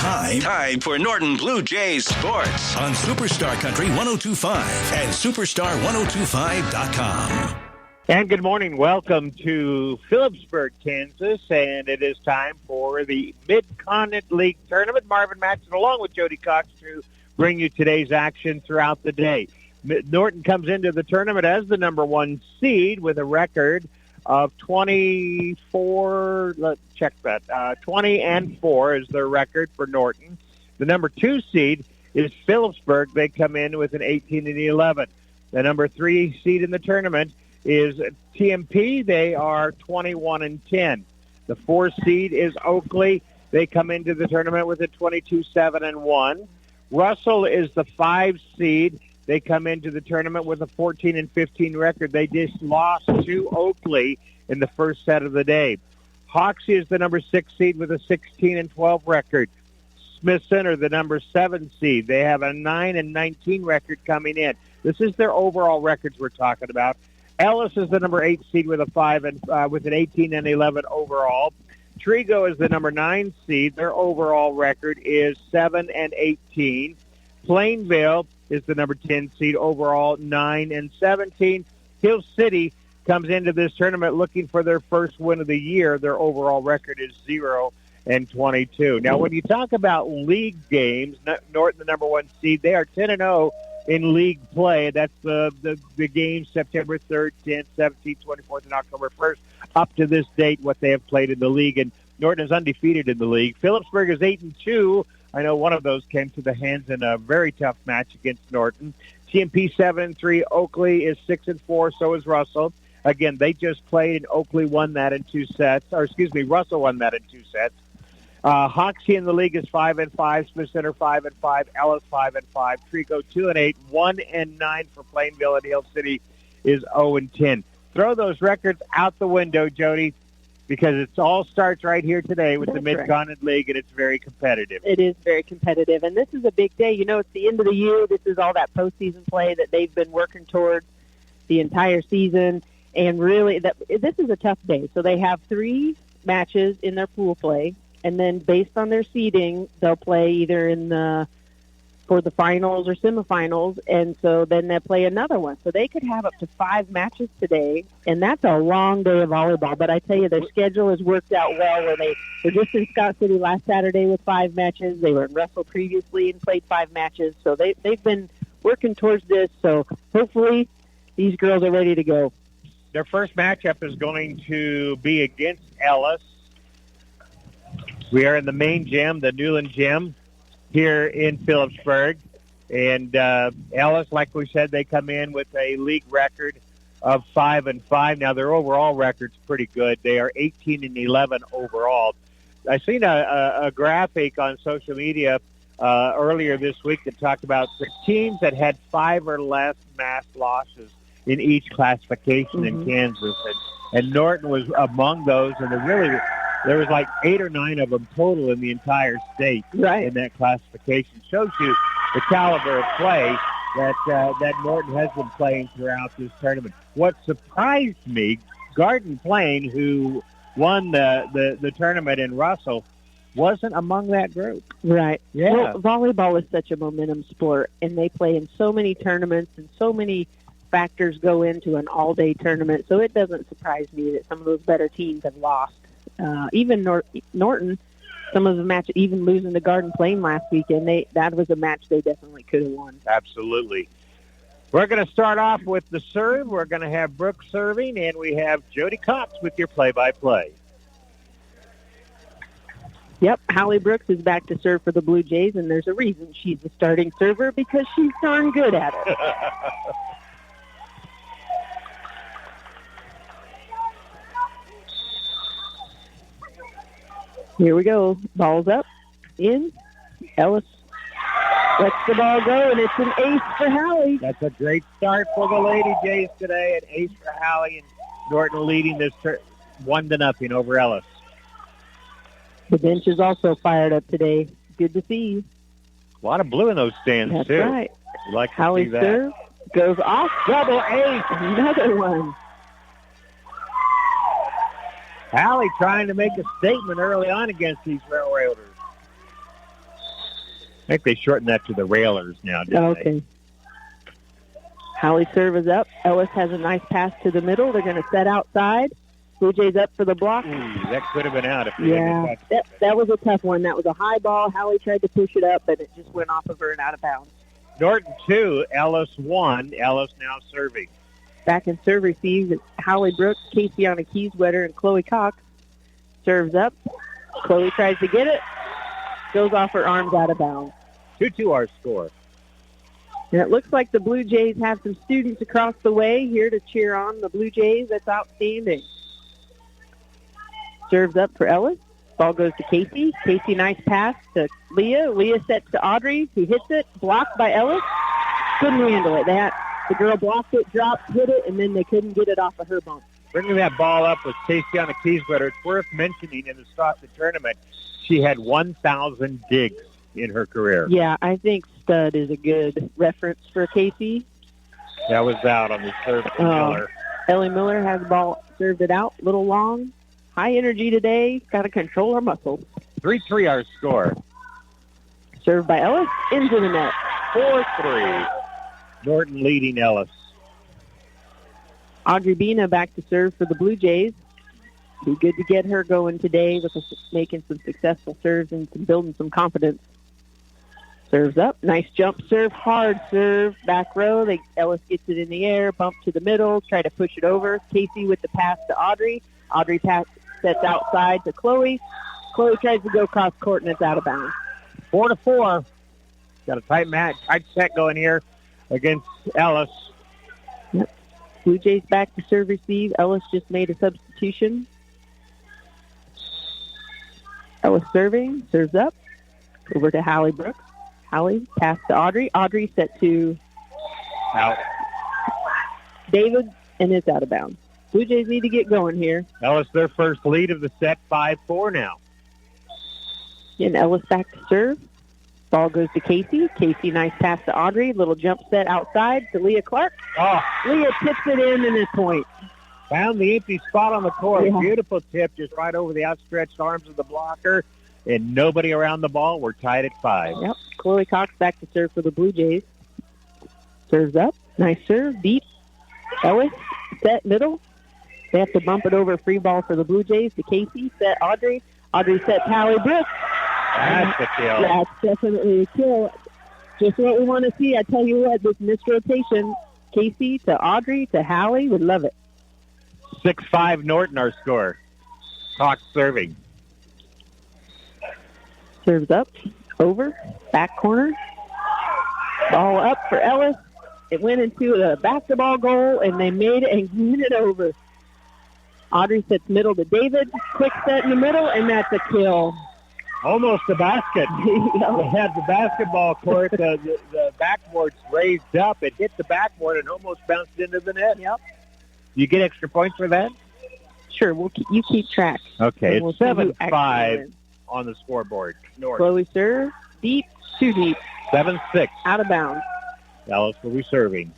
Time for Norton Blue Jays Sports on Superstar Country 102.5 and Superstar1025.com. And good morning. Welcome to Phillipsburg, Kansas, and it is time for the Mid-Continent League Tournament. Marvin Matson along with Jody Cox to bring you today's action throughout the day. Norton comes into the tournament as the number one seed with a record of 24. Let's check that. 20-4 is their record for Norton. The number two seed is Phillipsburg. They come in with an 18-11. The number three seed in the tournament is TMP. They are 21-10. The four seed is Oakley. They come into the tournament with a 22-7-1. Russell is the 5 seed. They come into the tournament with a 14-15 record. They just lost to Oakley in the first set of the day. Hoxie is the number 6 seed with a 16-12 record. Smith Center, the number 7 seed. They have a 9-19 record coming in. This is their overall records we're talking about. Ellis is the number 8 seed with a 5 and with an 18-11 overall. Trigo is the number 9 seed. Their overall record is 7-18. Plainville is the number 10 seed, overall 9-17. Hill City comes into this tournament looking for their first win of the year. Their overall record is 0-22. Now, when you talk about league games, Norton, the number 1 seed, they are 10-0 in league play. That's the games September 3rd, 10th, 17th, 24th, and October 1st. Up to this date, what they have played in the league, and Norton is undefeated in the league. Phillipsburg is 8-2. I know one of those came to the hands in a very tough match against Norton. TMP 7-3. Oakley is 6-4. So is Russell. Again, they just played, and Oakley won that in 2 sets. Russell won that in 2 sets. Hoxie in the league is 5-5. Smith Center 5-5. Ellis 5-5. Trico 2-8. 1-9 for Plainville, and Hill City is 0-10. Throw those records out the window, Jody, because it all starts right here today with the Mid-Continent League, and it's very competitive. It is very competitive, and this is a big day. You know, it's the end of the year. This is all that postseason play that they've been working towards the entire season, and really, this is a tough day. So they have 3 matches in their pool play, and then based on their seeding, they'll play either for the finals or semifinals, and so then they play another one. So they could have up to 5 matches today, and that's a long day of volleyball. But I tell you, their schedule has worked out well, where they were just in Scott City last Saturday with 5 matches. They were in Russell previously and played 5 matches. So they've been working towards this, so hopefully these girls are ready to go. Their first matchup is going to be against Ellis. We are in the main gym, the Newland Gym, here in Phillipsburg. And Ellis, like we said, they come in with a league record of 5-5. Now, their overall record's pretty good. They are 18-11 overall. I seen a graphic on social media earlier this week that talked about the teams that had 5 or less mass losses in each classification in Kansas. And Norton was among those, and there was like 8 or 9 of them total in the entire state in that classification. Shows you the caliber of play that Norton has been playing throughout this tournament. What surprised me, Garden Plain, who won the tournament in Russell, wasn't among that group. Right. Yeah. Well, volleyball is such a momentum sport, and they play in so many tournaments, and so many factors go into an all-day tournament. So it doesn't surprise me that some of those better teams have lost. Even Norton, some of the matches, even losing to Garden Plain last weekend, that was a match they definitely could have won. Absolutely. We're going to start off with the serve. We're going to have Brooke serving, and we have Jody Cox with your play-by-play. Yep, Hallie Brooks is back to serve for the Blue Jays, and there's a reason she's the starting server, because she's darn good at it. Here we go. Ball's up. In. Ellis lets the ball go, and it's an ace for Hallie. That's a great start for the Lady Jays today. An ace for Hallie, and Norton leading this 1-0 over Ellis. The bench is also fired up today. Good to see. A lot of blue in those stands, That's too. Right. You like to Hallie see that. serve goes off. Double ace. Another one. Hallie trying to make a statement early on against these railroaders. I think they shortened that to the Railers now, didn't they? Okay. Hallie serve is up. Ellis has a nice pass to the middle. They're going to set outside. Blue Jays up for the block. Ooh, that could have been out if they hadn't touched it. That was a tough one. That was a high ball. Hallie tried to push it up, but it just went off of her and out of bounds. Norton 2, Ellis 1. Ellis now serving. Back in serve receives, it's Hallie Brooks, Caseyana Kieswetter, and Chloe Cox. Serves up. Chloe tries to get it. Goes off her arms out of bounds. 2-2 our score. And it looks like the Blue Jays have some students across the way here to cheer on the Blue Jays. That's outstanding. Serves up for Ellis. Ball goes to Casey. Casey, nice pass to Leah. Leah sets to Audrey, who hits it. Blocked by Ellis. Couldn't handle it. The girl blocked it, dropped, hit it, and then they couldn't get it off of her bump. Bringing that ball up was Caseyana Kieswetter. It's worth mentioning in the start of the tournament, she had 1,000 digs in her career. Yeah, I think stud is a good reference for Casey. That was out on the serve from Miller. Ellie Miller has the ball, served it out, little long. High energy today, got to control her muscles. 3-3 our score. Served by Ellis, into the net. 4-3. Norton leading Ellis. Audrey Bina back to serve for the Blue Jays. Be good to get her going today with making some successful serves and building some confidence. Serves up. Nice jump serve. Hard serve. Back row. Ellis gets it in the air. Bump to the middle. Try to push it over. Casey with the pass to Audrey. Audrey sets outside to Chloe. Chloe tries to go across court, and it's out of bounds. 4-4. Got a tight set going here against Ellis. Yep. Blue Jays back to serve receive. Ellis just made a substitution. Ellis serving. Serves up. Over to Hallie Brooks. Hallie pass to Audrey. Audrey set to out. David, and it's out of bounds. Blue Jays need to get going here. Ellis, their first lead of the set, 5-4 now. And Ellis back to serve. Ball goes to Casey. Casey, nice pass to Audrey. Little jump set outside to Leah Clark. Oh. Leah tips it in and it's point. Found the empty spot on the court. Yeah. Beautiful tip just right over the outstretched arms of the blocker. And nobody around the ball. We're tied at 5. Yep. Chloe Cox back to serve for the Blue Jays. Serves up. Nice serve. Deep. Ellis. Set middle. They have to bump it over. Free ball for the Blue Jays to Casey. Set Audrey. Audrey sets Hallie Brooks. That's a kill. That's definitely a kill. Just what we want to see. I tell you what, this missed rotation, Casey to Audrey to Hallie, would love it. 6-5 Norton, our score. Cox serving. Serves up, over, back corner. Ball up for Ellis. It went into a basketball goal, and they made it and went it over. Audrey sets middle to David. Quick set in the middle, and that's a kill. Almost a basket. They had the basketball court. The backboard's raised up. It hit the backboard and almost bounced into the net. Yep. You get extra points for that? Sure, you keep track. Okay, We'll it's see who 7-5 actually wins. on the scoreboard. North. Chloe serve, deep, too deep. 7-6. Out of bounds. Ellis will be serving.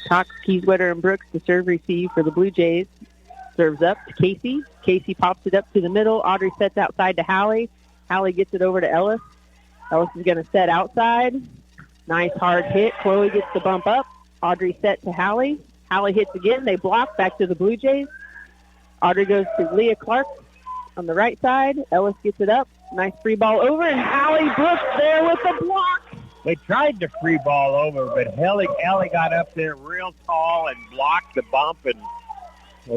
Cox, Kieswetter, and Brooks to serve receive for the Blue Jays. Serves up to Casey. Casey pops it up to the middle. Audrey sets outside to Hallie. Hallie gets it over to Ellis. Ellis is going to set outside. Nice hard hit. Chloe gets the bump up. Audrey set to Hallie. Hallie hits again. They block back to the Blue Jays. Audrey goes to Leah Clark on the right side. Ellis gets it up. Nice free ball over, and Hallie Brooks there with the block. They tried to free ball over, but Hallie got up there real tall and blocked the bump, and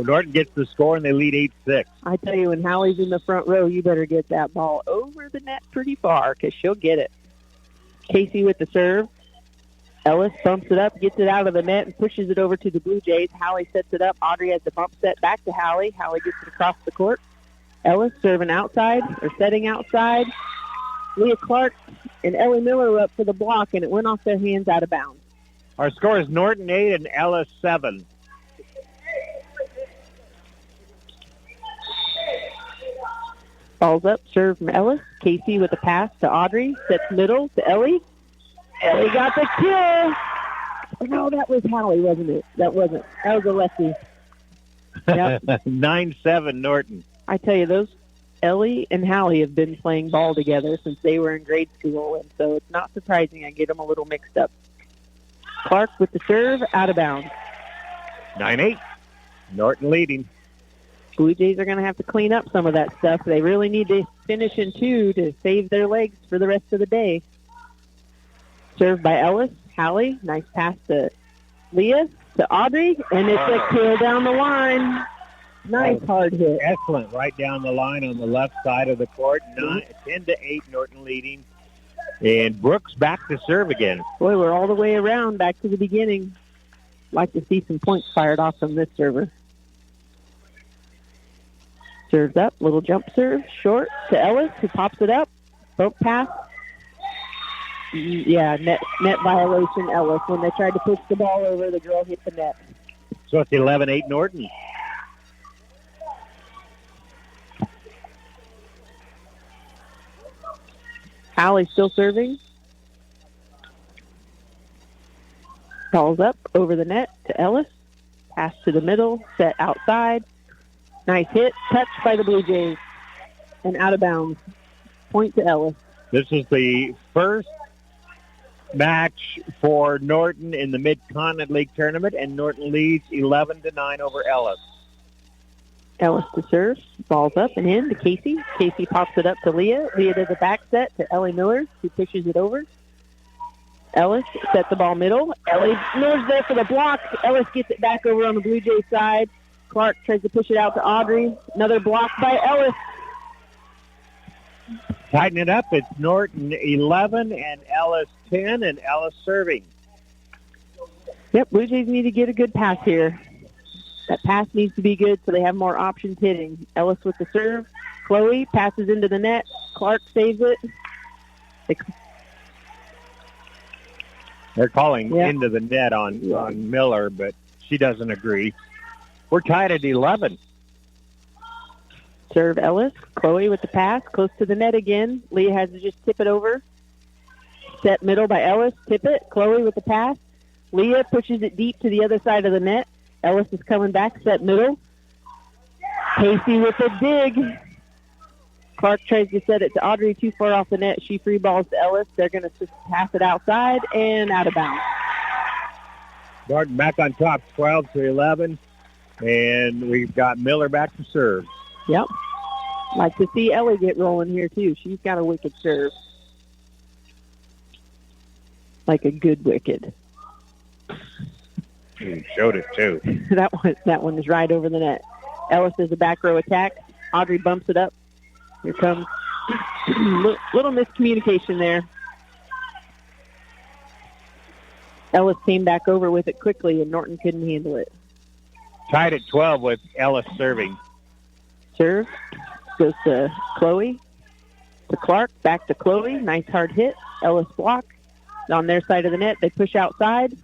Norton gets the score, and they lead 8-6. I tell you, when Hallie's in the front row, you better get that ball over the net pretty far because she'll get it. Casey with the serve. Ellis bumps it up, gets it out of the net, and pushes it over to the Blue Jays. Hallie sets it up. Audrey has the bump set back to Hallie. Hallie gets it across the court. Ellis serving outside, or setting outside. Leah Clark and Ellie Miller were up for the block, and it went off their hands out of bounds. Our score is Norton 8 and Ellis 7. Ball's up, serve from Ellis. Casey with a pass to Audrey. Sets middle to Ellie. Ellie got the kill. Oh, no, that was Hallie, wasn't it? That wasn't. That was a lefty. Yep. 9-7 Norton. I tell you, those Ellie and Hallie have been playing ball together since they were in grade school, and so it's not surprising I get them a little mixed up. Clark with the serve, out of bounds. 9-8. Norton leading. Blue Jays are going to have to clean up some of that stuff. They really need to finish in 2 to save their legs for the rest of the day. Served by Ellis. Hallie, nice pass to Leah, to Audrey, and it's a kill down the line. Nice hard hit. Excellent. Right down the line on the left side of the court. 10-8, Norton leading. And Brooks back to serve again. Boy, we're all the way around, back to the beginning. Like to see some points fired off from this server. Serves up, little jump serve, short to Ellis, who pops it up. Broke pass. Yeah, net violation, Ellis. When they tried to push the ball over, the girl hit the net. So it's 11-8 Norton. Hallie still serving. Calls up over the net to Ellis. Pass to the middle, set outside. Nice hit, touched by the Blue Jays, and out of bounds. Point to Ellis. This is the first match for Norton in the Mid-Continent League Tournament, and Norton leads 11-9 over Ellis. Ellis to serve. Ball's up and in to Casey. Casey pops it up to Leah. Leah does a back set to Ellie Miller, who pushes it over. Ellis sets the ball middle. Ellie Miller's there for the block. Ellis gets it back over on the Blue Jays side. Clark tries to push it out to Audrey. Another block by Ellis. Tighten it up. It's Norton 11 and Ellis 10, and Ellis serving. Yep, Blue Jays need to get a good pass here. That pass needs to be good so they have more options hitting. Ellis with the serve. Chloe passes into the net. Clark saves it. They're calling into the net on Miller, but she doesn't agree. We're tied at 11. Serve Ellis. Chloe with the pass. Close to the net again. Leah has to just tip it over. Set middle by Ellis. Tip it. Chloe with the pass. Leah pushes it deep to the other side of the net. Ellis is coming back. Set middle. Casey with a dig. Clark tries to set it to Audrey. Too far off the net. She free balls to Ellis. They're going to just pass it outside and out of bounds. Norton back on top, 12-11. And we've got Miller back to serve. Yep. Like to see Ellie get rolling here, too. She's got a wicked serve. Like a good wicked. He showed it, too. that one is right over the net. Ellis does a back row attack. Audrey bumps it up. Here comes little miscommunication there. Ellis came back over with it quickly, and Norton couldn't handle it. Tied at 12 with Ellis serving. Serve goes to Chloe, to Clark, back to Chloe. Nice hard hit. Ellis block. On their side of the net, they push outside.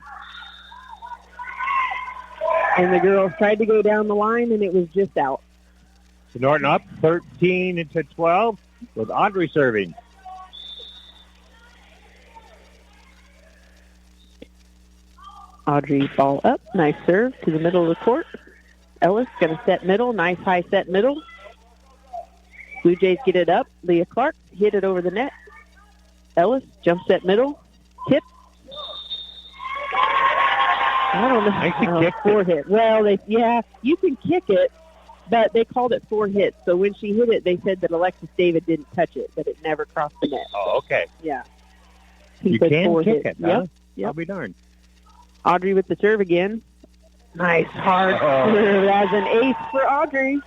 And the girls tried to go down the line, and it was just out. So Norton up 13-12 with Audrey serving. Audrey ball up. Nice serve to the middle of the court. Ellis going to set middle. Nice high set middle. Blue Jays get it up. Leah Clark hit it over the net. Ellis jump set middle. Tip. I don't know. I think four hit. Well, you can kick it, but they called it 4 hits. So when she hit it, they said that Alexis David didn't touch it, that it never crossed the net. Oh, okay. Yeah. You can kick it, huh? Yep. I'll be darned. Audrey with the serve again. Nice hard serve. That's an ace for Audrey.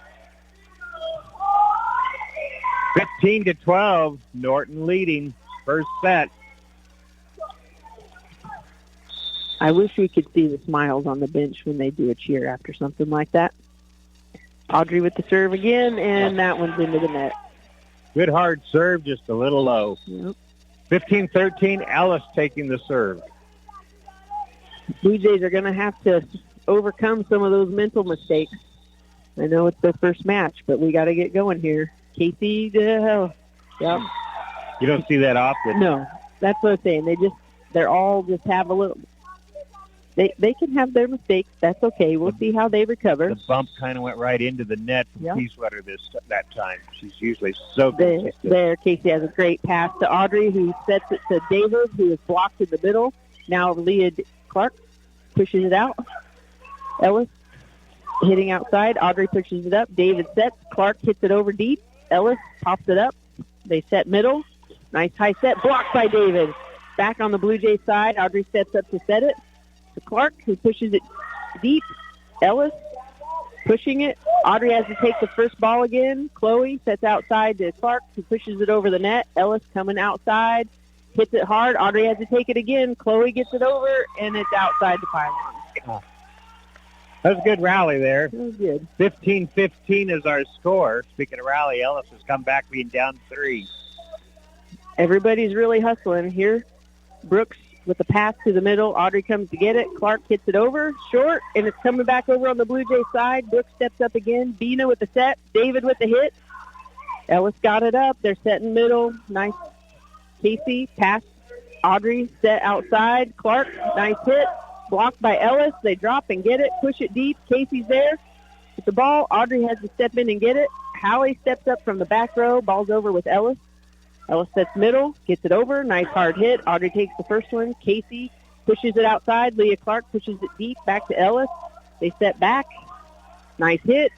15-12, Norton leading. First set. I wish we could see the smiles on the bench when they do a cheer after something like that. Audrey with the serve again, and that one's into the net. Good hard serve, just a little low. Yep. 15-13, Ellis taking the serve. Blue Jays are going to have to overcome some of those mental mistakes. I know it's their first match, but we got to get going here. Casey, yep. You don't see that often. No, that's what I'm saying. They're all just have a little. They can have their mistakes. That's okay. We'll see how they recover. The bump kind of went right into the net from Yep. Kieswetter that time. She's usually so consistent. There, Casey has a great pass to Audrey, who sets it to David, who is blocked in the middle. Now Leah Clark pushes it out. Ellis hitting outside. Audrey pushes it up. David sets. Clark hits it over deep. Ellis pops it up. They set middle. Nice high set. Blocked by David. Back on the Blue Jays side. Audrey steps up to set it. To Clark, who pushes it deep. Ellis pushing it. Audrey has to take the first ball again. Chloe sets outside to Clark, who pushes it over the net. Ellis coming outside. Hits it hard. Audrey has to take it again. Chloe gets it over, and it's outside the pylon. Oh. That was a good rally there. That was good. 15-15 is our score. Speaking of rally, Ellis has come back being down 3. Everybody's really hustling here. Brooks with the pass to the middle. Audrey comes to get it. Clark hits it over. Short, and it's coming back over on the Blue Jays side. Brooks steps up again. Bina with the set. David with the hit. Ellis got it up. They're setting middle. Nice. Casey, pass. Audrey, set outside. Clark, nice hit. Blocked by Ellis. They drop and get it. Push it deep. Casey's there with the ball. Audrey has to step in and get it. Hallie steps up from the back row. Ball's over with Ellis. Ellis sets middle, gets it over. Nice hard hit. Audrey takes the first one. Casey pushes it outside. Leah Clark pushes it deep back to Ellis. They set back. Nice hit.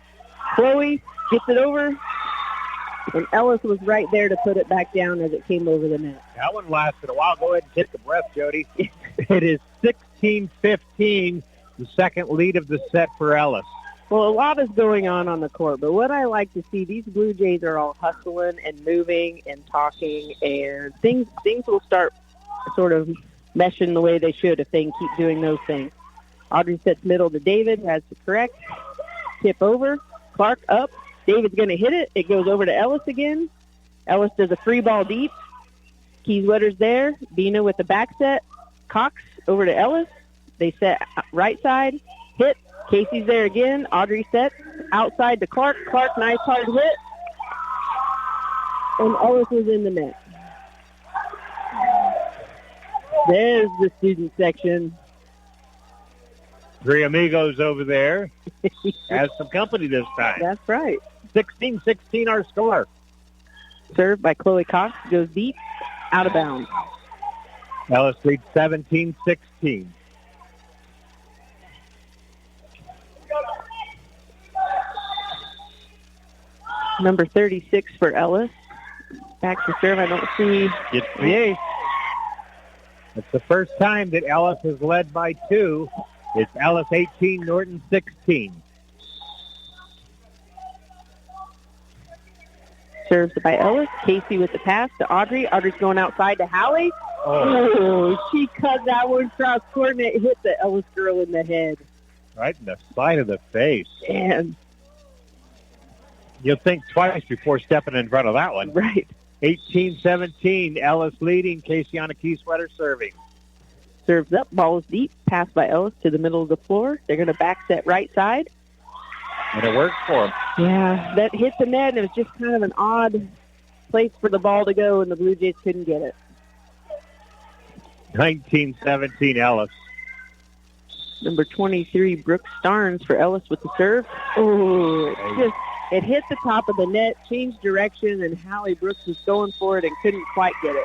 Chloe gets it over. And Ellis was right there to put it back down as it came over the net. That one lasted a while. Go ahead and take a breath, Jody. It is 16-15, the second lead of the set for Ellis. Well, a lot is going on the court, but what I like to see, these Blue Jays are all hustling and moving and talking, and things will start sort of meshing the way they should if they can keep doing those things. Audrey sets middle to David, has to correct, tip over, Clark up. David's going to hit it. It goes over to Ellis again. Ellis does a free ball deep. Kieswetter's there. Bina with the back set. Cox over to Ellis. They set right side. Hit. Casey's there again. Audrey sets. Outside to Clark. Clark, nice hard hit. And Ellis was in the net. There's the student section. Three amigos over there. Has some company this time. That's right. 16-16 our score. Served by Chloe Cox. Goes deep. Out of bounds. Ellis leads 17-16. Number 36 for Ellis. Back to serve. I don't see. It's the ace. It's the first time that Ellis has led by 2. It's Ellis 18, Norton 16. Serves by Ellis. Casey with the pass to Audrey. Audrey's going outside to Hallie. Oh, she cut that one cross court and it hit the Ellis girl in the head. Right in the side of the face. And you'll think twice before stepping in front of that one. right. 18-17, Ellis leading. Caseyana Kieswetter serving. Serves up. Ball is deep. Pass by Ellis to the middle of the floor. They're going to back set right side. And it worked for him. Yeah, that hit the net, and it was just kind of an odd place for the ball to go, and the Blue Jays couldn't get it. 19-17, Ellis. Number 23, Brooke Starnes for Ellis with the serve. Oh, it hit the top of the net, changed direction, and Hallie Brooks was going for it and couldn't quite get it.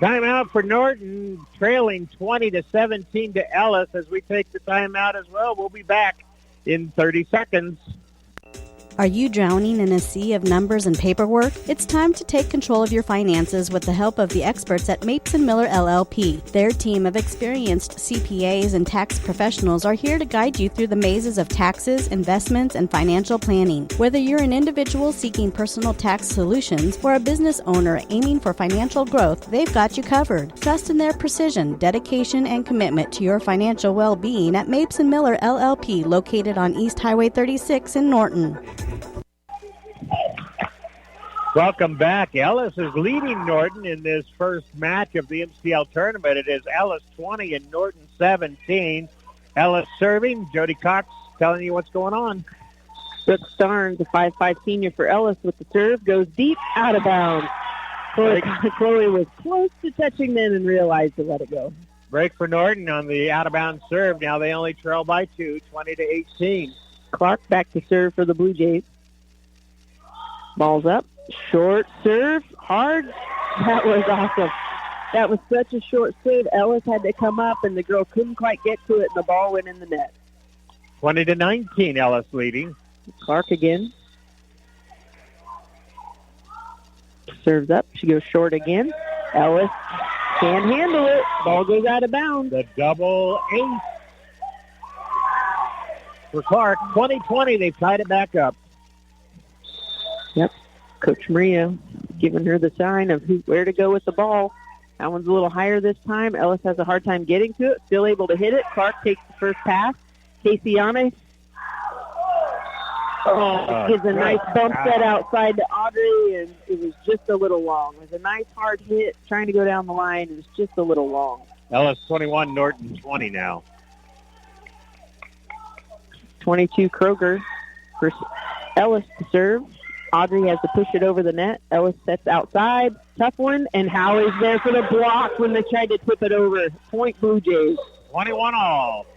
Timeout for Norton, trailing 20-17 to Ellis as we take the timeout as well. We'll be back in 30 seconds. Are you drowning in a sea of numbers and paperwork? It's time to take control of your finances with the help of the experts at Mapes & Miller LLP. Their team of experienced CPAs and tax professionals are here to guide you through the mazes of taxes, investments, and financial planning. Whether you're an individual seeking personal tax solutions or a business owner aiming for financial growth, they've got you covered. Trust in their precision, dedication, and commitment to your financial well-being at Mapes & Miller LLP, located on East Highway 36 in Norton. Welcome back. Ellis is leading Norton in this first match of the MCL tournament. It is Ellis 20 and Norton 17. Ellis serving. Jody Cox telling you what's going on. Brooke Starnes, a 5'5" senior for Ellis with the serve, goes deep, out of bounds. Chloe was close to touching then and realized to let it go. Break for Norton on the out-of-bounds serve. Now they only trail by 2, 20-18. Clark back to serve for the Blue Jays. Ball's up. Short serve. Hard. That was awesome. That was such a short serve. Ellis had to come up, and the girl couldn't quite get to it, and the ball went in the net. 20-19, Ellis leading. Clark again. Serves up. She goes short again. Ellis can't handle it. Ball goes out of bounds. The double ace for Clark. 20-20, they've tied it back up. Yep. Coach Maria giving her the sign of where to go with the ball. That one's a little higher this time. Ellis has a hard time getting to it. Still able to hit it. Clark takes the first pass. Casey gives a nice bump set outside to Audrey, and it was just a little long. It was a nice hard hit trying to go down the line. It was just a little long. Ellis 21, Norton 20 now. 22 Kroger for Ellis to serve. Audrey has to push it over the net. Ellis sets outside. Tough one, and Howie's there for the block when they tried to tip it over. Point Blue Jays. 21-all.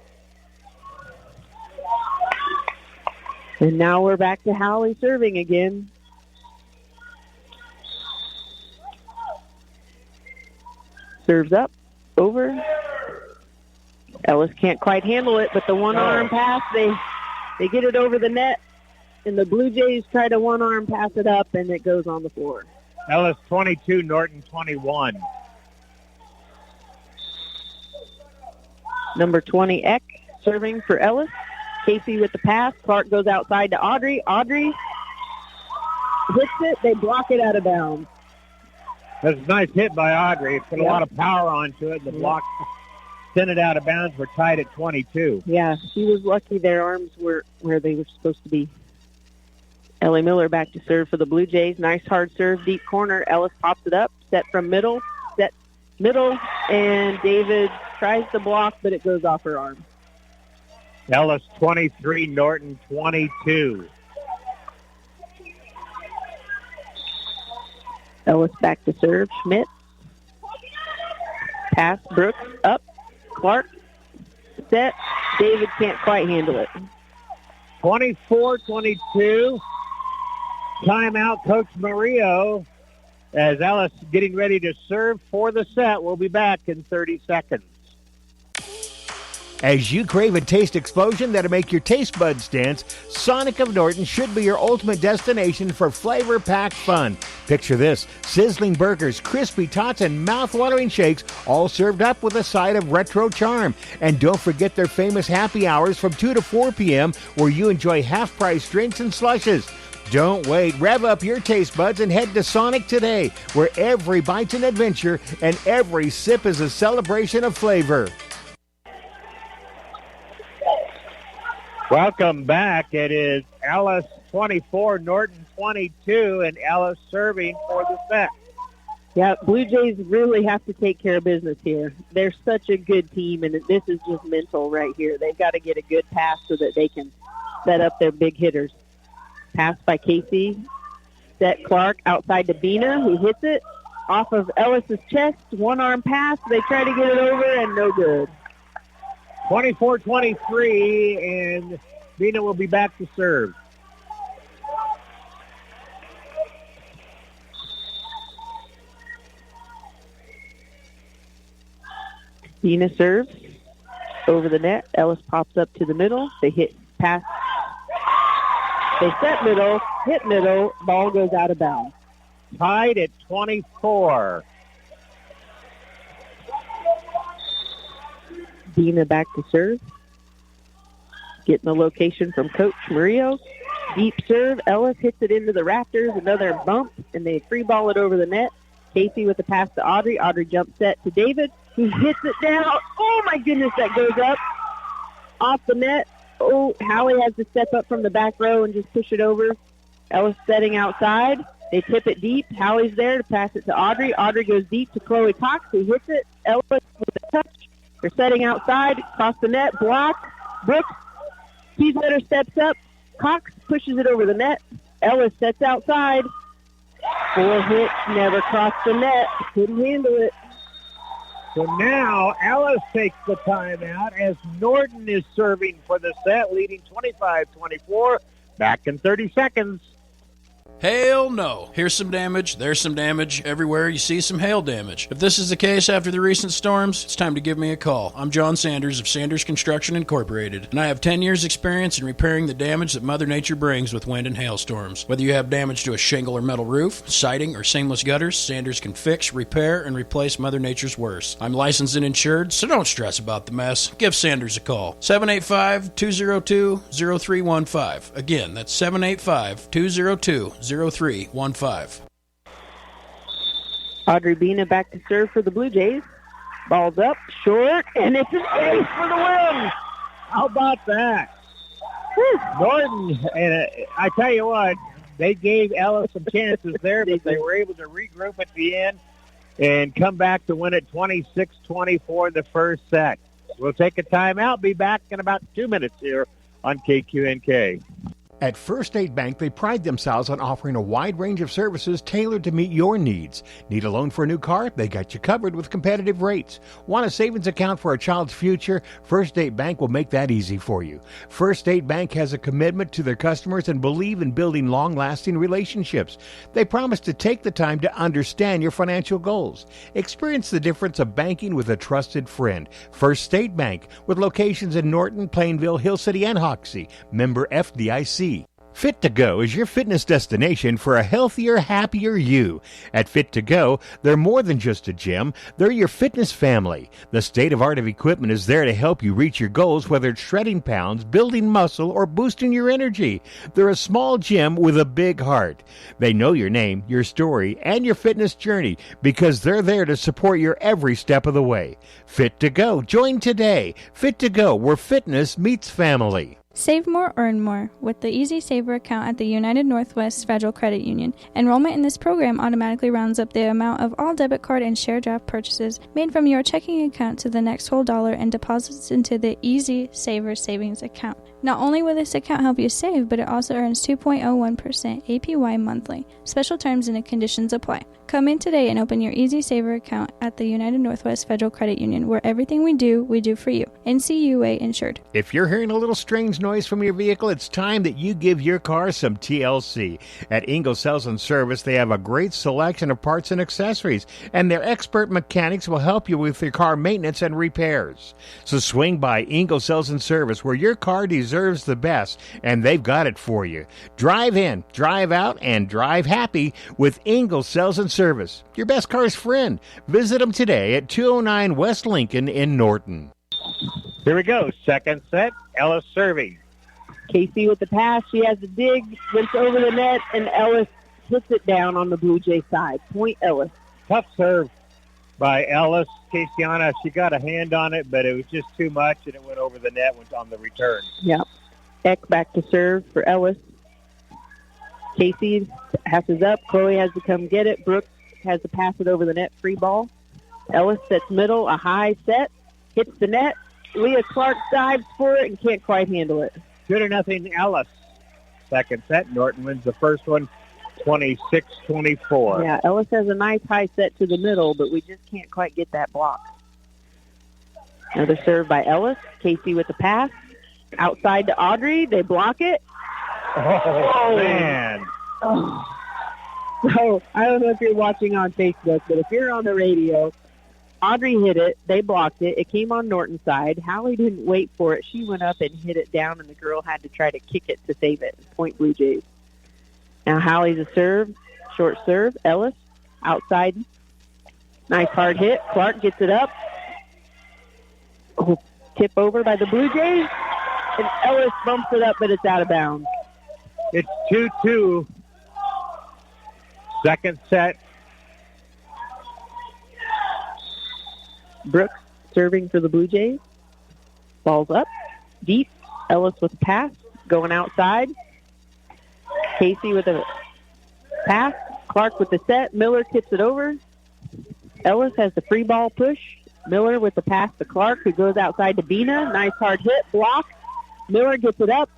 And now we're back to Howie serving again. Serves up, over. Ellis can't quite handle it, but the one-arm pass, they get it over the net, and the Blue Jays try to one-arm pass it up, and it goes on the floor. Ellis 22, Norton 21. Number 20, Eck, serving for Ellis. Casey with the pass. Clark goes outside to Audrey. Audrey hits it. They block it out of bounds. That's a nice hit by Audrey. Put a lot of power onto it. The block sent it out of bounds. We're tied at 22. Yeah, she was lucky their arms were where they were supposed to be. Ellie Miller back to serve for the Blue Jays. Nice hard serve, deep corner. Ellis pops it up. Set from middle. Set middle. And David tries to block, but it goes off her arm. Ellis 23, Norton 22. Ellis back to serve. Schmidt. Pass. Brooks up. Clark. Set. David can't quite handle it. 24-22. Timeout, Coach Murillo, as Ellis getting ready to serve for the set. We'll be back in 30 seconds. As you crave a taste explosion that'll make your taste buds dance, Sonic of Norton should be your ultimate destination for flavor-packed fun. Picture this: sizzling burgers, crispy tots, and mouth-watering shakes, all served up with a side of retro charm. And don't forget their famous happy hours from 2 to 4 p.m. where you enjoy half-price drinks and slushes. Don't wait. Rev up your taste buds and head to Sonic today, where every bite's an adventure and every sip is a celebration of flavor. Welcome back. It is Ellis 24, Norton 22, and Ellis serving for the set. Yeah, Blue Jays really have to take care of business here. They're such a good team, and this is just mental right here. They've got to get a good pass so that they can set up their big hitters. Pass by Casey. Set Clark outside to Bina, who hits it off of Ellis's chest. One-arm pass. They try to get it over, and no good. 24-23, and Bina will be back to serve. Bina serves over the net. Ellis pops up to the middle. They hit pass. They set middle, hit middle. Ball goes out of bounds. Tied at 24. Bina back to serve. Getting the location from Coach Murillo. Deep serve. Ellis hits it into the rafters. Another bump, and they free ball it over the net. Casey with the pass to Audrey. Audrey jump set to David, who hits it down. Oh, my goodness, that goes up. Off the net. Oh, Howie has to step up from the back row and just push it over. Ellis setting outside. They tip it deep. Howie's there to pass it to Audrey. Audrey goes deep to Chloe Cox, who hits it. Ellis with a touch. They're setting outside, across the net, block. Brooks, Kiesletter steps up. Cox pushes it over the net. Ellis sets outside. 4 hits, never crossed the net. Couldn't handle it. So now Ellis takes the timeout as Norton is serving for the set, leading 25-24. Back in 30 seconds. Hail no. Here's some damage, there's some damage. Everywhere you see some hail damage. If this is the case after the recent storms, it's time to give me a call. I'm John Sanders of Sanders Construction Incorporated, and I have 10 years experience in repairing the damage that Mother Nature brings with wind and hailstorms. Whether you have damage to a shingle or metal roof, siding, or seamless gutters, Sanders can fix, repair, and replace Mother Nature's worst. I'm licensed and insured, so don't stress about the mess. Give Sanders a call. 785-202-0315. Again, that's 785-202-0315. Audrey Bina back to serve for the Blue Jays. Ball's up, short, and it's an ace for the win. How about that? Norton, and I tell you what, they gave Ellis some chances there, but they were able to regroup at the end and come back to win it 26-24 in the first set. We'll take a timeout, be back in about 2 minutes here on KQNK. At First State Bank, they pride themselves on offering a wide range of services tailored to meet your needs. Need a loan for a new car? They got you covered with competitive rates. Want a savings account for a child's future? First State Bank will make that easy for you. First State Bank has a commitment to their customers and believe in building long-lasting relationships. They promise to take the time to understand your financial goals. Experience the difference of banking with a trusted friend. First State Bank, with locations in Norton, Plainville, Hill City, and Hoxie. Member FDIC. Fit to Go is your fitness destination for a healthier, happier you. At Fit to Go, they're more than just a gym. They're your fitness family. The state-of-art of equipment is there to help you reach your goals, whether it's shredding pounds, building muscle, or boosting your energy. They're a small gym with a big heart. They know your name, your story, and your fitness journey because they're there to support your every step of the way. Fit to Go. Join today. Fit to Go, where fitness meets family. Save more, earn more with the Easy Saver account at the United Northwest Federal Credit Union. Enrollment in this program automatically rounds up the amount of all debit card and share draft purchases made from your checking account to the next whole dollar and deposits into the Easy Saver savings account. Not only will this account help you save, but it also earns 2.01% APY monthly. Special terms and conditions apply. Come in today and open your Easy Saver account at the United Northwest Federal Credit Union, where everything we do for you. NCUA insured. If you're hearing a little strange noise from your vehicle, it's time that you give your car some TLC. At Ingalls Sales and Service, they have a great selection of parts and accessories, and their expert mechanics will help you with your car maintenance and repairs. So swing by Ingalls Sales and Service, where your car deserves the best, and they've got it for you. Drive in, drive out, and drive happy with Ingalls Sales and Service, your best car's friend. Visit them today at 209 West Lincoln in Norton. Here we go. Second set. Ellis serving. Casey with the pass. She has the dig, went over the net, and Ellis hits it down on the Blue Jay side. Point Ellis. Tough serve by Ellis. Casiana, she got a hand on it, but it was just too much, and it went over the net, went on the return. Yep. Eck back to serve for Ellis. Casey passes up. Chloe has to come get it. Brooks has to pass it over the net. Free ball. Ellis sets middle. A high set. Hits the net. Leah Clark dives for it and can't quite handle it. 2-0 Ellis. Second set. Norton wins the first one 26-24. Yeah, Ellis has a nice high set to the middle, but we just can't quite get that block. Another serve by Ellis. Casey with the pass. Outside to Audrey. They block it. Oh, man. Oh. So, I don't know if you're watching on Facebook, but if you're on the radio, Audrey hit it. They blocked it. It came on Norton's side. Hallie didn't wait for it. She went up and hit it down, and the girl had to try to kick it to save it. Point Blue Jays. Now Hallie's a serve. Short serve. Ellis. Outside. Nice hard hit. Clark gets it up. Oh, tip over by the Blue Jays. And Ellis bumps it up, but it's out of bounds. It's 2-2. Second set. Brooks serving for the Blue Jays. Ball's up. Deep. Ellis with a pass. Going outside. Casey with a pass. Clark with the set. Miller tips it over. Ellis has the free ball push. Miller with the pass to Clark, who goes outside to Bina. Nice hard hit. Block. Miller gets it up.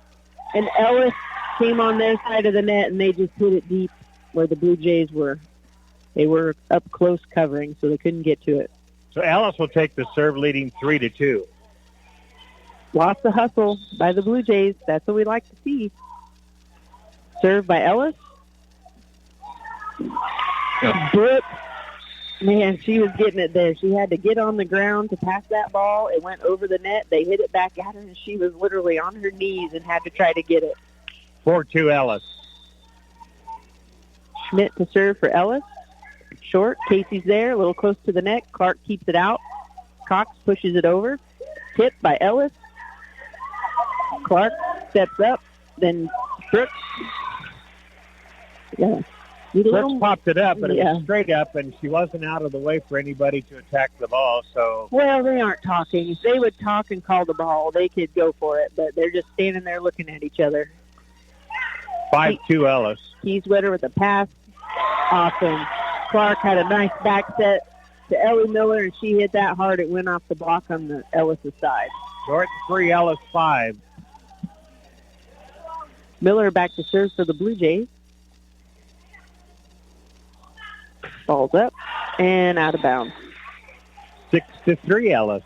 And Ellis came on their side of the net, and they just hit it deep where the Blue Jays were. They were up close covering, so they couldn't get to it. So Ellis will take the serve, leading 3-2. Lots of hustle by the Blue Jays. That's what we like to see. Serve by Ellis. Brooke, man, she was getting it there. She had to get on the ground to pass that ball. It went over the net. They hit it back at her, and she was literally on her knees and had to try to get it. 4-2 Ellis. Schmidt to serve for Ellis. Short. Casey's there, a little close to the net. Clark keeps it out. Cox pushes it over. Tip by Ellis. Clark steps up. Then Brooks. Yeah. Brooks popped it up, but it was straight up, and she wasn't out of the way for anybody to attack the ball. So, well, they aren't talking. If they would talk and call the ball, they could go for it, but they're just standing there looking at each other. 5-2 Ellis. Kieswetter with a pass. Awesome. Clark had a nice back set to Ellie Miller, and she hit that hard. It went off the block on the Ellis' side. Norton 3, Ellis 5. Miller back to serve for the Blue Jays. Ball's up and out of bounds. 6-3 Ellis.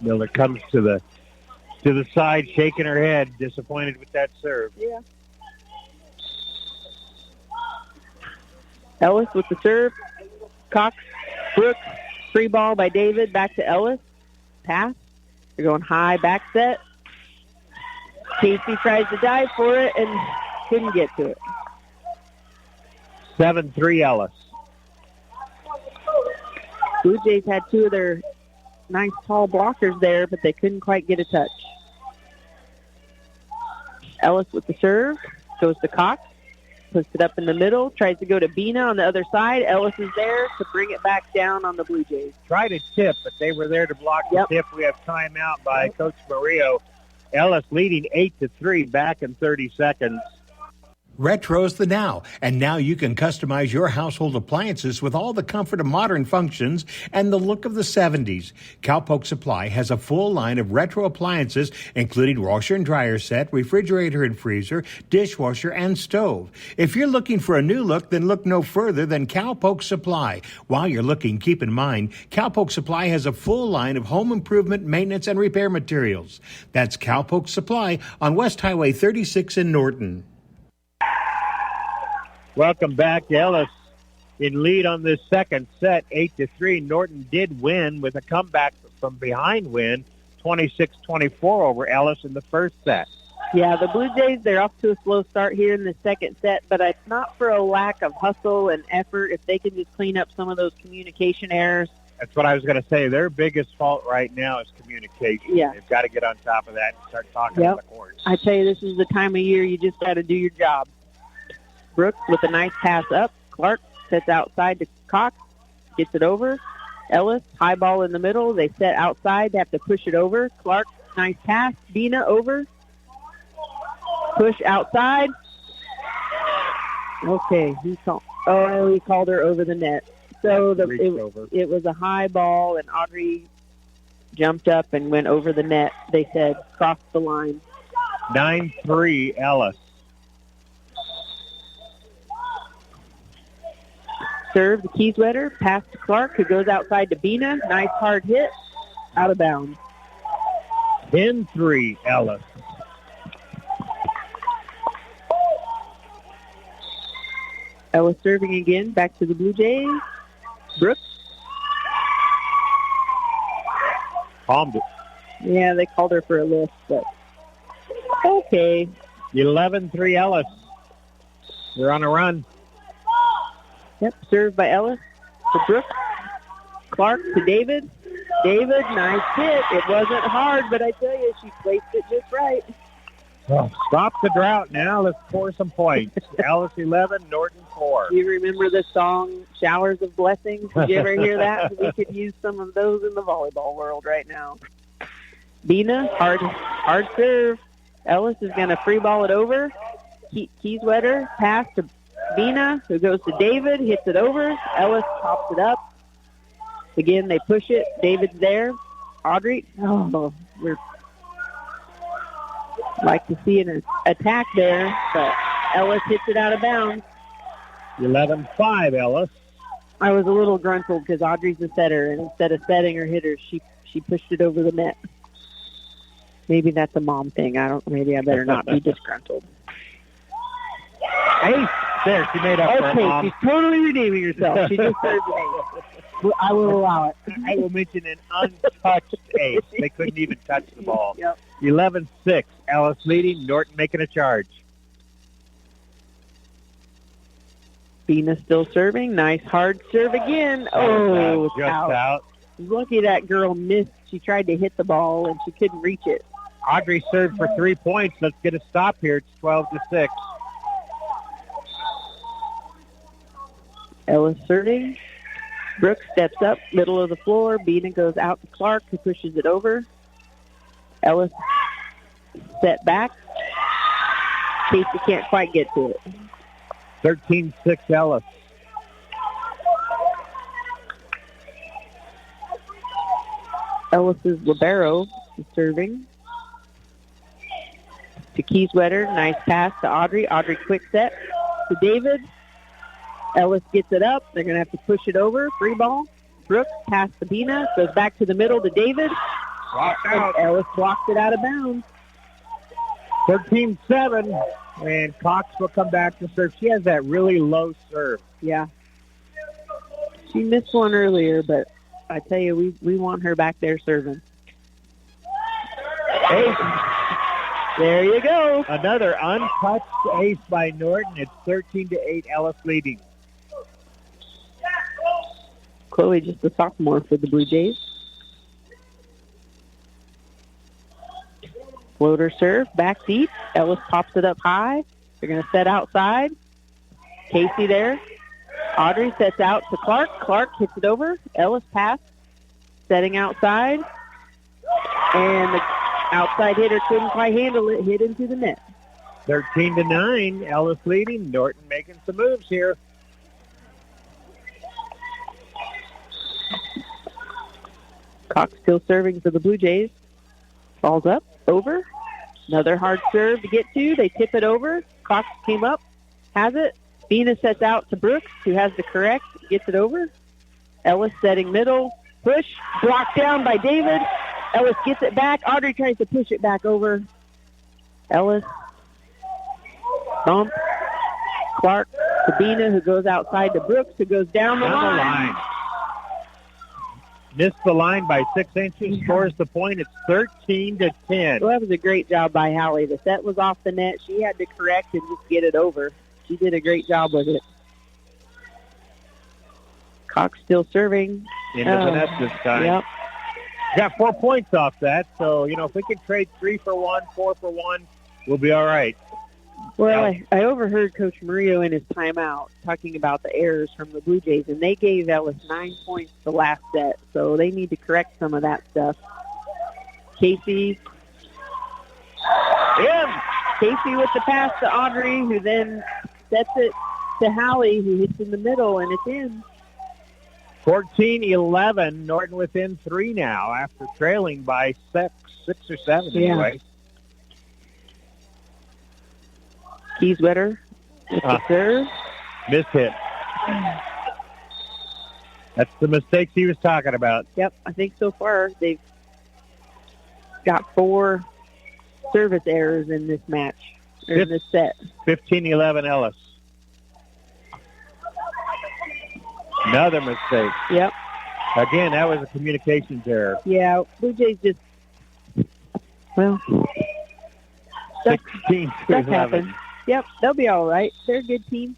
Miller comes to the side, shaking her head, disappointed with that serve. Yeah. Ellis with the serve. Cox, Brooks, free ball by David, back to Ellis. Pass. They're going high back set. Casey tries to dive for it and couldn't get to it. 7-3 Ellis. Blue Jays had two of their nice tall blockers there, but they couldn't quite get a touch. Ellis with the serve. Goes to Cox. Puts it up in the middle. Tries to go to Bina on the other side. Ellis is there to bring it back down on the Blue Jays. Tried to tip, but they were there to block the tip. We have timeout by Coach Murillo. Ellis leading 8-3 back in 30 seconds. Retro's the now, and now you can customize your household appliances with all the comfort of modern functions and the look of the 70s. Cowpoke Supply has a full line of retro appliances, including washer and dryer set, refrigerator and freezer, dishwasher, and stove. If you're looking for a new look, then look no further than Cowpoke Supply. While you're looking, keep in mind, Cowpoke Supply has a full line of home improvement, maintenance, and repair materials. That's Cowpoke Supply on West Highway 36 in Norton. Welcome back. Ellis in lead on this second set, 8-3. Norton did win with a comeback from behind win, 26-24 over Ellis in the first set. Yeah, the Blue Jays, they're off to a slow start here in the second set, but it's not for a lack of hustle and effort. If they can just clean up some of those communication errors. That's what I was going to say. Their biggest fault right now is communication. Yeah. They've got to get on top of that and start talking on the courts. I tell you, this is the time of year you just got to do your job. Brooks with a nice pass up. Clark sets outside to Cox, gets it over. Ellis, high ball in the middle. They set outside. They have to push it over. Clark, nice pass. Bina over. Push outside. Okay, he called her over the net. So it was a high ball, and Audrey jumped up and went over the net. They said crossed the line. 9-3 Ellis. Serve the Kieswetter, pass to Clark, who goes outside to Bina. Nice hard hit, out of bounds. 10-3 Ellis. Ellis serving again, back to the Blue Jays. Brooks. Palmed it. Yeah, they called her for a lift, but okay. 11-3 Ellis. They're on a run. Yep, served by Ellis to Brooks. Clark to David. David, nice hit. It wasn't hard, but I tell you, she placed it just right. Oh, stop the drought now. Let's score some points. Ellis 11, Norton 4. Do you remember the song Showers of Blessings? Did you ever hear that? We could use some of those in the volleyball world right now. Bina, hard serve. Ellis is going to free ball it over. Kieswetter, pass to Bina, who goes to David, hits it over. Ellis pops it up. Again, they push it. David's there. Audrey, we're like to see an attack there, but Ellis hits it out of bounds. 11-5, Ellis. I was a little gruntled because Audrey's a setter, and instead of setting her hitters, she pushed it over the net. Maybe that's a mom thing. Maybe I better not be disgruntled. Ace. There, she made up for her mom. She's totally redeeming herself. She just served an ace. I will allow it. I will mention an untouched ace. They couldn't even touch the ball. Yep. 11-6. Ellis leading. Norton making a charge. Bina still serving. Nice hard serve again. Oh, just out. Lucky that girl missed. She tried to hit the ball, and she couldn't reach it. Audrey served for 3 points. Let's get a stop here. It's 12-6. Ellis serving. Brooks steps up, middle of the floor. Bina goes out to Clark, who pushes it over. Ellis set back. Casey can't quite get to it. 13-6 Ellis. Ellis's libero is serving. To Kieswetter. Nice pass to Audrey. Audrey quick set to David. Ellis gets it up. They're going to have to push it over. Free ball. Brooks pass to Bina. Goes back to the middle to David. Blocked out. Ellis blocked it out of bounds. 13-7. And Cox will come back to serve. She has that really low serve. Yeah. She missed one earlier, but I tell you, we want her back there serving. Ace. There you go. Another untouched ace by Norton. It's 13-8. Ellis leading. Chloe, just a sophomore for the Blue Jays. Floater serve, back deep. Ellis pops it up high. They're going to set outside. Casey there. Audrey sets out to Clark. Clark hits it over. Ellis pass. Setting outside. And the outside hitter couldn't quite handle it. Hit into the net. 13-9. Ellis leading. Norton making some moves here. Cox still serving for the Blue Jays. Falls up, over. Another hard serve to get to. They tip it over. Cox came up, has it. Bina sets out to Brooks, who has the correct, gets it over. Ellis setting middle. Push, blocked down by David. Ellis gets it back. Audrey tries to push it back over. Ellis. Bump. Clark to Bina, who goes outside to Brooks, who goes down the line. Missed the line by 6 inches, scores the point. It's 13-10. Well, that was a great job by Hallie. The set was off the net. She had to correct and just get it over. She did a great job with it. Cox still serving. Into the net this time. Yep. Got 4 points off that, so, if we can trade 3 for 1, 4 for 1, we'll be all right. Well, I overheard Coach Murillo in his timeout talking about the errors from the Blue Jays, and they gave Ellis 9 points the last set, so they need to correct some of that stuff. Casey. Casey with the pass to Audrey, who then sets it to Hallie, who hits in the middle, and it's in. 14-11. Norton within 3 now after trailing by 6 or 7 anyway. Kieswetter with the serve. Missed hit. That's the mistakes he was talking about. Yep, I think so far they've got 4 service errors in this match, or in this set. 15-11 Ellis. Another mistake. Yep. Again, that was a communications error. Yeah, Blue Jays just, well, stuff happens. Yep, they'll be all right. They're a good team.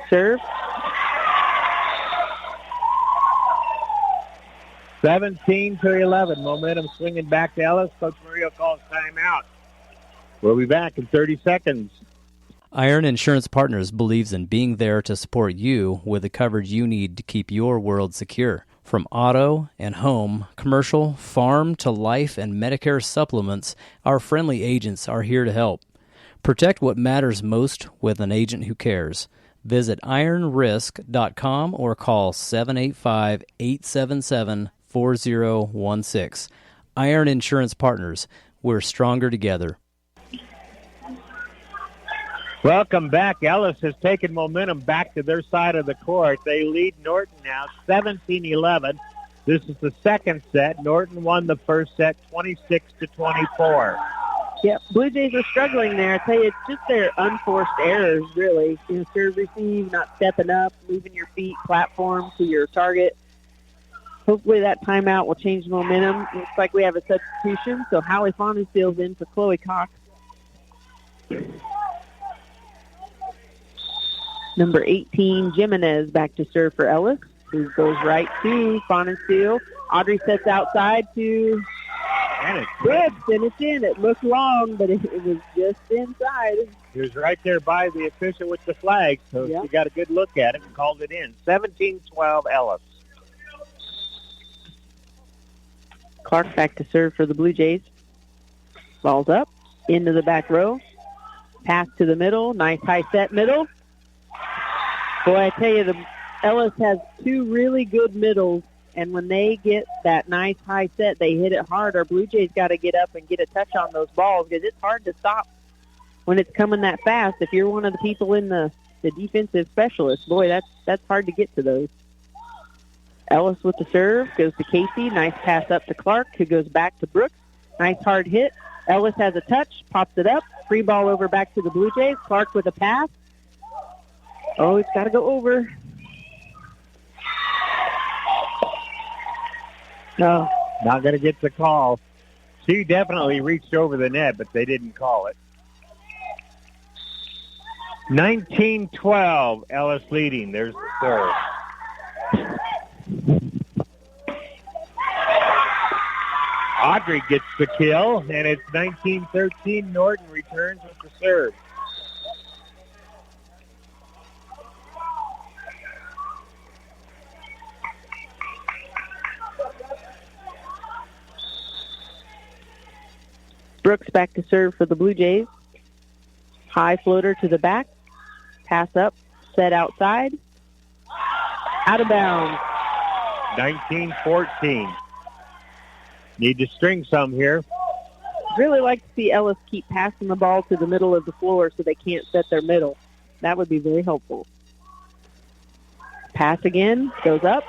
Serve. 17-11. Momentum swinging back to Ellis. Coach Murillo calls timeout. We'll be back in 30 seconds. Iron Insurance Partners believes in being there to support you with the coverage you need to keep your world secure. From auto and home, commercial, farm to life and Medicare supplements, our friendly agents are here to help. Protect what matters most with an agent who cares. Visit ironrisk.com or call 785-877-4016. Iron Insurance Partners, we're stronger together. Welcome back. Ellis has taken momentum back to their side of the court. They lead Norton now 17-11. This is the second set. Norton won the first set 26-24. Yeah, Blue Jays are struggling there. I tell you, it's just their unforced errors, really. Serve, receive, not stepping up, moving your feet, platform to your target. Hopefully that timeout will change the momentum. Looks like we have a substitution, so Hallie Fonenfield's in for Chloe Cox. Number 18, Jimenez, back to serve for Ellis, who goes right to Fonenfield. Audrey sets outside to Brooks, and it's in. It looked long, but it was just inside. He was right there by the official with the flag, so She got a good look at it and called it in. 17-12 Ellis. Clark back to serve for the Blue Jays. Ball's up, into the back row. Pass to the middle, nice high set middle. Boy, I tell you, Ellis has two really good middles, and when they get that nice high set, they hit it hard. Our Blue Jays got to get up and get a touch on those balls because it's hard to stop when it's coming that fast. If you're one of the people in the defensive specialist, boy, that's hard to get to those. Ellis with the serve, goes to Casey. Nice pass up to Clark, who goes back to Brooks. Nice hard hit. Ellis has a touch, pops it up. Free ball over back to the Blue Jays. Clark with a pass. Oh, it's got to go over. No, not going to get the call. She definitely reached over the net, but they didn't call it. 19-12, Ellis leading. There's the serve. Audrey gets the kill, and it's 19-13. Norton returns with the serve. Brooks back to serve for the Blue Jays. High floater to the back. Pass up, set outside. Out of bounds. 19-14. Need to string some here. Really like to see Ellis keep passing the ball to the middle of the floor so they can't set their middle. That would be very helpful. Pass again, goes up.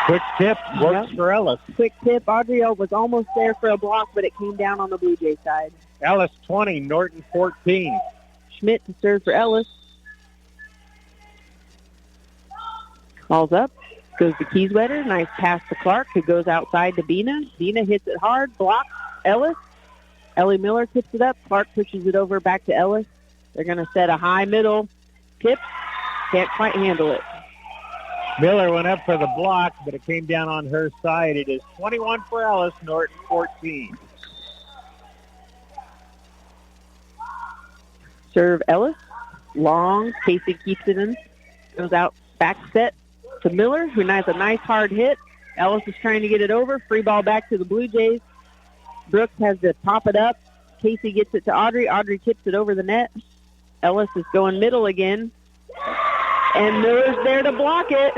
Quick tip, works for Ellis. Quick tip, Audrey was almost there for a block, but it came down on the Blue Jay side. Ellis 20, Norton 14. Schmidt to serve for Ellis. Calls up, goes to Kieswetter. Nice pass to Clark, who goes outside to Bina. Bina hits it hard, blocks Ellis. Ellie Miller tips it up. Clark pushes it over back to Ellis. They're going to set a high middle tip. Can't quite handle it. Miller went up for the block, but it came down on her side. It is 21 for Ellis, Norton 14. Serve Ellis. Long. Casey keeps it in. Goes out back set to Miller, who has a nice hard hit. Ellis is trying to get it over. Free ball back to the Blue Jays. Brooks has to pop it up. Casey gets it to Audrey. Audrey tips it over the net. Ellis is going middle again. And Miller's there to block it.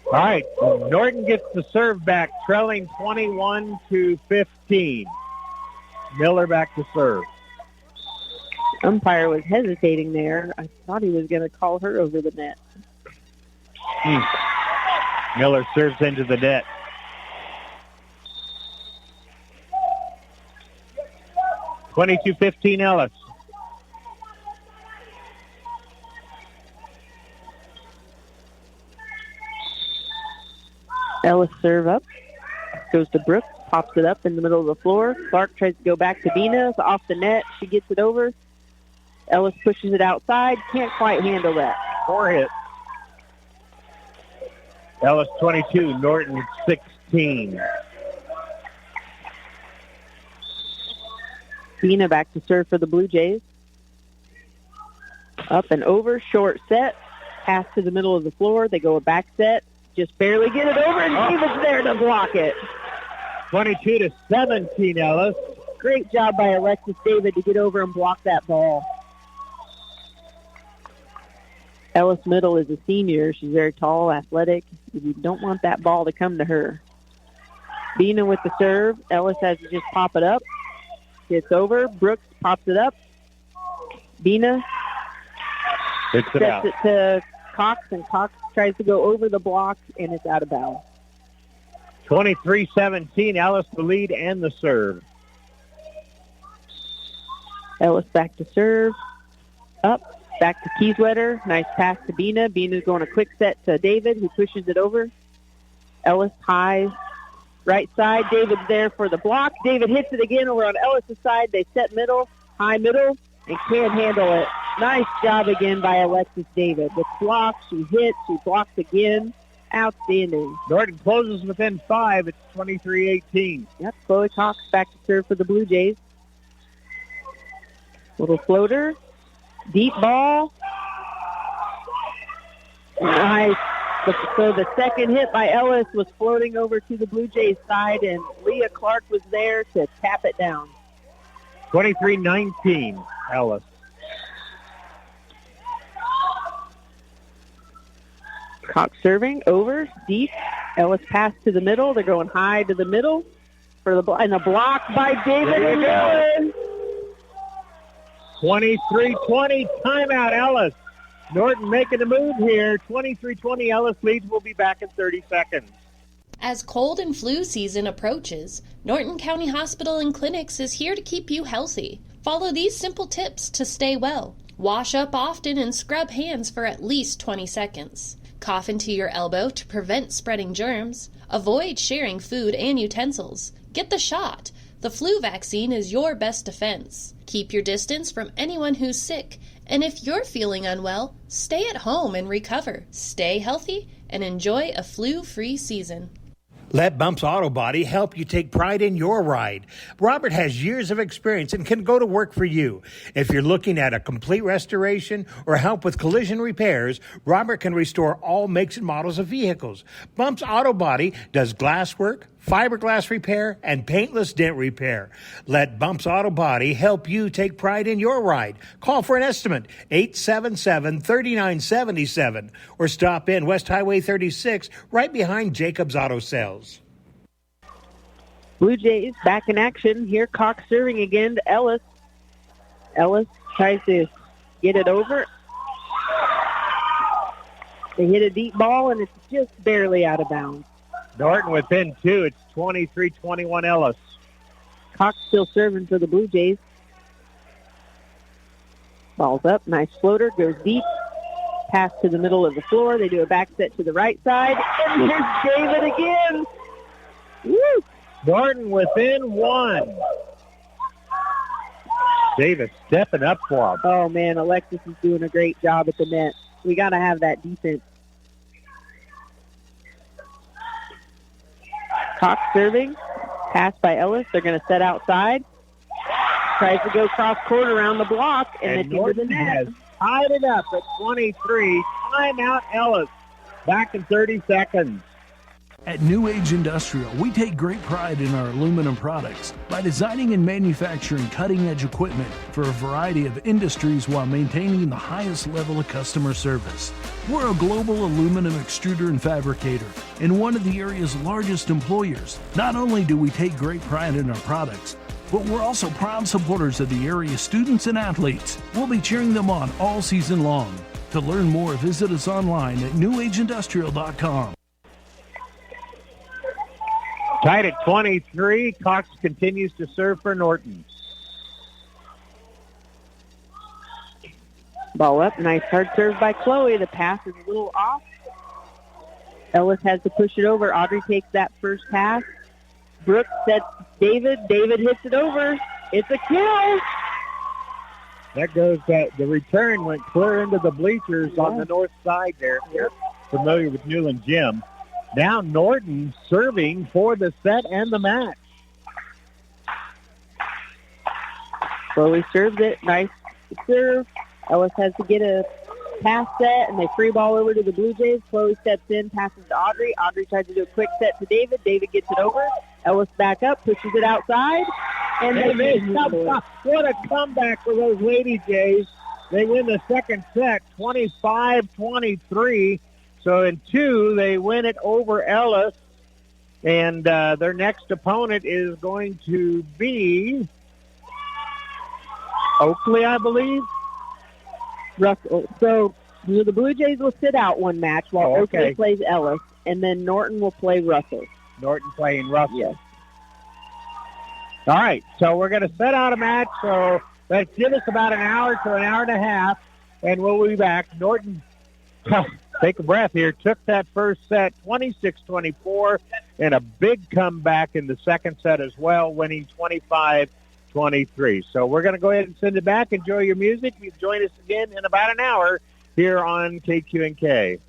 All right, Norton gets the serve back, trailing 21-15. Miller back to serve. Umpire was hesitating there. I thought he was going to call her over the net. Miller serves into the net. (22-15) Ellis. Ellis serve up. Goes to Brooks. Pops it up in the middle of the floor. Clark tries to go back to Bina. It's off the net. She gets it over. Ellis pushes it outside. Can't quite handle that. Four hit. Ellis 22, Norton 16. Bina back to serve for the Blue Jays. Up and over. Short set. Pass to the middle of the floor. They go a back set. Just barely get it over, and David's there to block it. 22-17, Ellis. Great job by Alexis David to get over and block that ball. Ellis Middle is a senior. She's very tall, athletic. You don't want that ball to come to her. Bina with the serve. Ellis has to just pop it up. It's over. Brooks pops it up. Bina Hits it out. sets it to Cox, and Cox tries to go over the block, and it's out of bounds. 23-17, Ellis the lead and the serve. Ellis back to serve. Up. Back to Kieswetter. Nice pass to Bina. Bina's going a quick set to David, who pushes it over. Ellis high. Right side. David's there for the block. David hits it again over on Ellis' side. They set middle. High middle. And can't handle it. Nice job again by Alexis David. The block, she hits, she blocks again. Outstanding. Norton closes within 5. It's 23-18. Yep, Chloe Cox back to serve for the Blue Jays. Little floater. Deep ball. Nice. So the second hit by Ellis was floating over to the Blue Jays side, and Leah Clark was there to tap it down. 23-19, Ellis. Cox serving, over, deep. Ellis pass to the middle. They're going high to the middle for the and a block by David and Ellis. 23-20, timeout, Ellis. Norton making a move here. 23-20, Ellis leads. We'll be back in 30 seconds. As cold and flu season approaches, Norton County Hospital and Clinics is here to keep you healthy. Follow these simple tips to stay well. Wash up often and scrub hands for at least 20 seconds. Cough into your elbow to prevent spreading germs. Avoid sharing food and utensils. Get the shot. The flu vaccine is your best defense. Keep your distance from anyone who's sick. And if you're feeling unwell, stay at home and recover. Stay healthy and enjoy a flu-free season. Let Bumps Auto Body help you take pride in your ride. Robert has years of experience and can go to work for you. If you're looking at a complete restoration or help with collision repairs, Robert can restore all makes and models of vehicles. Bumps Auto Body does glass work, fiberglass repair, and paintless dent repair. Let Bumps Auto Body help you take pride in your ride. Call for an estimate, 877-3977, or stop in West Highway 36, right behind Jacobs Auto Sales. Blue Jays back in action. Here Cox serving again to Ellis. Ellis tries to get it over. They hit a deep ball, and it's just barely out of bounds. Norton within 2. It's 23-21 Ellis. Cox still serving for the Blue Jays. Ball's up. Nice floater. Goes deep. Pass to the middle of the floor. They do a back set to the right side. And here's David again. Woo! Norton within 1. Davis stepping up for him. Oh, man. Alexis is doing a great job at the net. We got to have that defense. Cox serving. Pass by Ellis. They're going to set outside. Tries to go cross court around the block, and it's into the net. Has tied it up at 23. Timeout Ellis. Back in 30 seconds. At New Age Industrial, we take great pride in our aluminum products by designing and manufacturing cutting-edge equipment for a variety of industries while maintaining the highest level of customer service. We're a global aluminum extruder and fabricator and one of the area's largest employers. Not only do we take great pride in our products, but we're also proud supporters of the area's students and athletes. We'll be cheering them on all season long. To learn more, visit us online at newageindustrial.com. Tied at 23. Cox continues to serve for Norton. Ball up. Nice hard serve by Chloe. The pass is a little off. Ellis has to push it over. Audrey takes that first pass. Brooks sets David. David hits it over. It's a kill. That goes that the return went clear into the bleachers on the north side there. If you're familiar with Newland Gym. Now Norton serving for the set and the match. Chloe serves it. Nice serve. Ellis has to get a pass set, and they free ball over to the Blue Jays. Chloe steps in, passes to Audrey. Audrey tries to do a quick set to David. David gets it over. Ellis back up, pushes it outside. And what a comeback for those Lady Jays. They win the second set, 25-23. So in 2, they win it over Ellis. And their next opponent is going to be Oakley, I believe. Russell. So the Blue Jays will sit out one match while Oakley plays Ellis, and then Norton will play Russell. Norton playing Russell. Yes. All right, so we're going to set out a match, so let's give us about an hour to an hour and a half, and we'll be back. Norton, take a breath here, took that first set 26-24, and a big comeback in the second set as well, winning 25-23. So we're going to go ahead and send it back. Enjoy your music. You can join us again in about an hour here on KQNK.